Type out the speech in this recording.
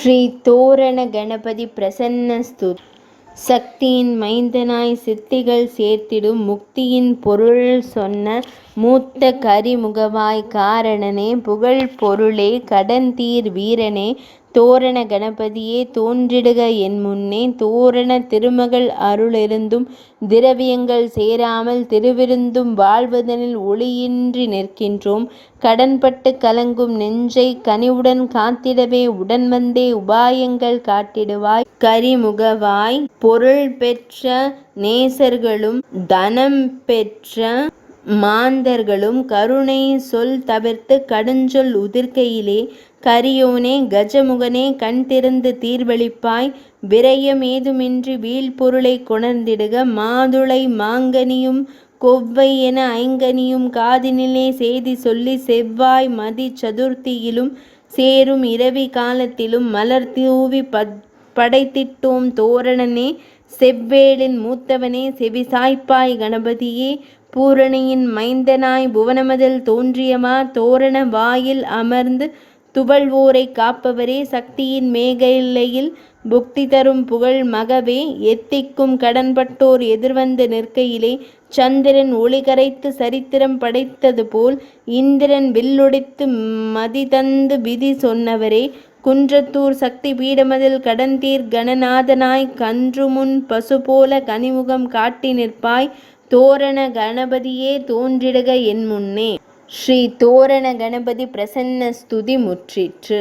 ஸ்ரீ தோரண கணபதி பிரசன்னஸ்து சக்தியின் மைந்தனாய் சித்திகள் சேர்த்திடும் முக்தியின் பொருள் சொன்ன மூத்த கரிமுகவாய் காரணனே புகழ் பொருளே கடன்தீர் வீரனே தோரண கணபதியே தோன்றிடுக என் முன்னே. தோரண திருமகள் அருளிருந்தும் திரவியங்கள் சேராமல் திருவிருந்தும் வாழ்வதனில் ஒளியின்றி நிற்கின்றோம். கடன்பட்டு கலங்கும் நெஞ்சை கனிவுடன் காத்திடவே உடன் வந்தே உபாயங்கள் காட்டிடுவாய் கரிமுகவாய். பொருள் பெற்ற நேசர்களும் தனம் பெற்ற மாந்தர்களும் கருணை சொல் தவிர்த்து கடுஞ்சொல் உதிர்க்கையிலே கரியோனே கஜமுகனே கண் திறந்து தீர்வளிப்பாய் விரயம் ஏதுமின்றி வீழ்பொருளை கொணர்ந்திடுக. மாதுளை மாங்கனியும் கொவ்வை என ஐங்கனியும் காதினிலே செய்தி சொல்லி செவ்வாய் மதி சதுர்த்தியிலும் சேரும் இரவி காலத்திலும் மலர் தூவி படைத்திட்டோம் தோரணனே. செவ்வேளின் மூத்தவனே செவிசாய்ப்பாய் கணபதியே பூரணியின் மைந்தனாய் புவனமதில் தோன்றியவா தோரண வாயில் அமர்ந்து துவள்வோரை காப்பவரே சக்தியின் மேகலையில் புக்தி தரும் புகழ் மகவே. எத்திக்கும் கடன்பட்டோர் எதிர்வந்து நிற்கையிலே சந்திரன் ஒளி கரைத்து சரித்திரம் படைத்தது போல் இந்திரன் வில்லொடித்து மதி தந்து விதி சொன்னவரே குன்றத்தூர் சக்தி பீடமதில் கடன்தீர் கணநாதனாய் கன்றுமுன் பசு போல கனிமுகம் காட்டி நிற்பாய் தோரண கணபதியே தோன்றிடுக என் முன்னே. ஸ்ரீ தோரண கணபதி பிரசன்ன ஸ்துதி முற்றிற்று.